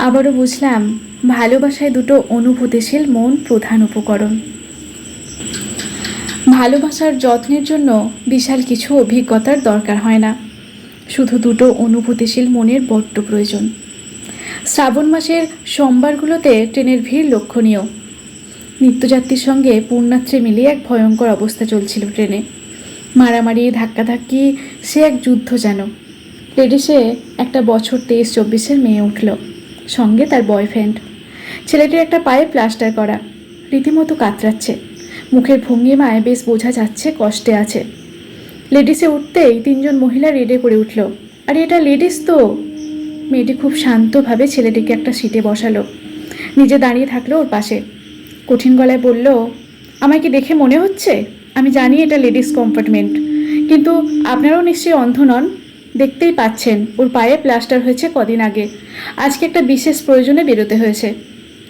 আবারও বুঝলাম ভালোবাসায় দুটো অনুভূতিশীল মন প্রধান উপকরণ। ভালোবাসার যত্নের জন্য বিশাল কিছু অভিজ্ঞতার দরকার হয় না, শুধু দুটো অনুভূতিশীল মনের বড্ড প্রয়োজন। শ্রাবণ মাসের সোমবারগুলোতে ট্রেনের ভিড় লক্ষণীয়। নিত্যযাত্রীর সঙ্গে পূর্ণাত্রে মিলিয়ে এক ভয়ঙ্কর অবস্থা চলছিল ট্রেনে। মারামারি, ধাক্কাধাক্কি, সে এক যুদ্ধ যেন। লেডিসে একটা বছর 23-24-এর মেয়ে উঠল, সঙ্গে তার বয়ফ্রেন্ড। ছেলেটির একটা পায়ে প্লাস্টার করা, রীতিমতো কাতরাচ্ছে। মুখের ভঙ্গিমায় বেশ বোঝা যাচ্ছে কষ্টে আছে। লেডিসে উঠতেই 3জন মহিলা রেডে করে উঠল, আরে এটা লেডিস তো। মেয়েটি খুব শান্তভাবে ছেলেটিকে একটা সিটে বসালো, নিজে দাঁড়িয়ে থাকলো ওর পাশে। কঠিন গলায় বলল, আমায় কি দেখে মনে হচ্ছে? আমি জানি এটা লেডিস কম্পার্টমেন্ট, কিন্তু আপনারাও নিশ্চয়ই অন্ধ নন। দেখতেই পাচ্ছেন ওর পায়ে প্লাস্টার হয়েছে কদিন আগে। আজকে একটা বিশেষ প্রয়োজনে বেরোতে হয়েছে।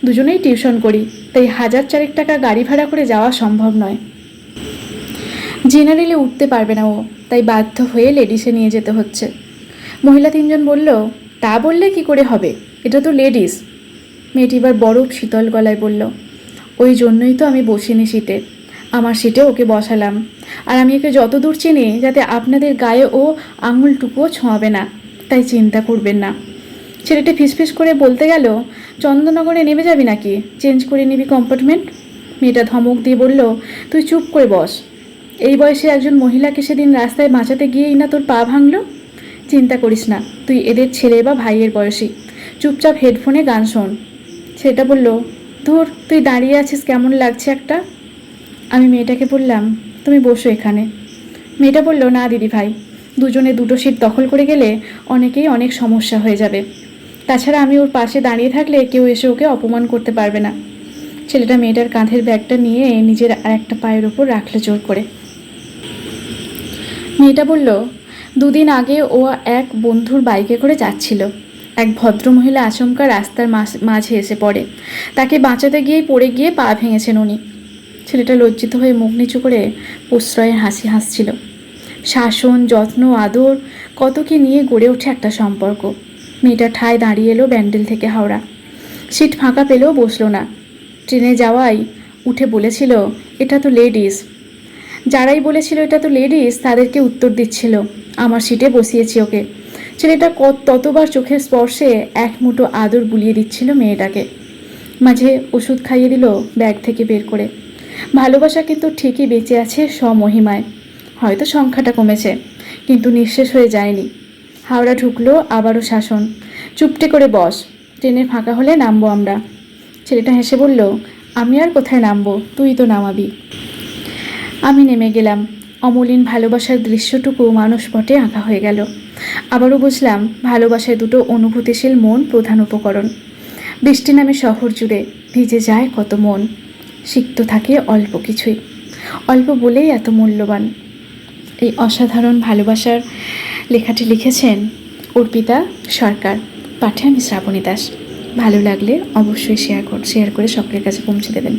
দুজনেই টিউশন করি, তাই 1000 টাকা গাড়ি ভাড়া করে যাওয়া সম্ভব নয়। জেনারেলে উঠতে পারবে না ও, তাই বাধ্য হয়ে লেডিসে নিয়ে যেতে হচ্ছে। মহিলা 3জন বলল, তা বললে কি করে হবে, এটা তো লেডিস। মেয়েটি এবার বরফ শীতল গলায় বলল, ওই জন্যই তো আমি বসিনি সিটে, আমার সিটে ওকে বসালাম। আর আমি ওকে যতদূর চিনি, যাতে আপনাদের গায়ে ও আঙুলটুকুও ছোঁয়াবে না, তাই চিন্তা করবেন না। ছেলেটি ফিসফিস করে বলতে গেল, চন্দননগরে নেমে যাবি নাকি? চেঞ্জ করে নিবি কম্পার্টমেন্ট। মেয়েটা ধমক দিয়ে বলল, তুই চুপ করে বস। এই বয়সে একজন মহিলাকে সেদিন রাস্তায় বাঁচাতে গিয়েই না তোর পা ভাঙলো। চিন্তা করিস না, তুই এদের ছেলে বা ভাইয়ের বয়সী। চুপচাপ হেডফোনে গান শোন। সেটা বলল, ধুর, তুই দাঁড়িয়ে আছিস, কেমন লাগছে একটা। আমি মেয়েটাকে বললাম, তুমি বসো এখানে। মেয়েটা বলল, না দিদি ভাই, দুজনে দুটো সিট দখল করে গেলে অনেকেই অনেক সমস্যা হয়ে যাবে। তাছাড়া আমি ওর পাশে দাঁড়িয়ে থাকলে কেউ এসে ওকে অপমান করতে পারবে না। ছেলেটা মেয়েটার কাঁধের ব্যাগটা নিয়ে নিজের আরেকটা পায়ের ওপর রাখলে জোর করে। মেয়েটা বলল, দুদিন আগে ও এক বন্ধুর বাইকে করে যাচ্ছিল। এক ভদ্রমহিলা আচমকা রাস্তার মাঝে এসে পড়ে। তাকে বাঁচাতে গিয়েই পড়ে গিয়ে পা ভেঙেছেন উনি। ছেলেটা লজ্জিত হয়ে মুখ নিচু করে প্রশ্রয়ের হাসি হাসছিল। শাসন, যত্ন, আদর, কত কি নিয়ে গড়ে ওঠে একটা সম্পর্ক। মেয়েটা ঠায় দাঁড়িয়ে এলো ব্যান্ডেল থেকে হাওড়া। সিট ফাঁকা পেলেও বসলো না। ট্রেনে যাওয়াই উঠে বলেছিল, এটা তো লেডিস। যারাই বলেছিল এটা তো লেডিস, তাদেরকে উত্তর দিচ্ছিল, আমার সিটে বসিয়েছি ওকে। ছেলেটা ততবার চোখের স্পর্শে এক মুঠো আদর বুলিয়ে দিচ্ছিল মেয়েটাকে। মাঝে ওষুধ খাইয়ে দিল ব্যাগ থেকে বের করে। ভালোবাসা কিন্তু ঠিকই বেঁচে আছে স্বমহিমায়। হয়তো সংখ্যাটা কমেছে, কিন্তু নিঃশেষ হয়ে যায়নি। হাওড়া ঢুকলো, আবারও শাসন, চুপটে করে বস, ট্রেনে ফাঁকা হলে নামবো আমরা। ছেলেটা হেসে বলল, আমি আর কোথায় নামবো, তুই তো নামাবি। আমি নেমে গেলাম। অমলিন ভালোবাসার দৃশ্যটুকু মানসপটে আঁকা হয়ে গেল। আবারও বুঝলাম ভালোবাসায় দুটো অনুভূতিশীল মন প্রধান উপকরণ। বৃষ্টি নামে শহর জুড়ে, ভিজে যায় কত মন, সিক্ত থাকে অল্প কিছুই, অল্প বলেই এত মূল্যবান। এই অসাধারণ ভালোবাসার লেখাটি লিখেছেন অর্পিতা সরকার, পাঠে আমি শ্রাবণী দাস। ভালো লাগলে অবশ্যই শেয়ার করে সকলের কাছে পৌঁছে দেবেন।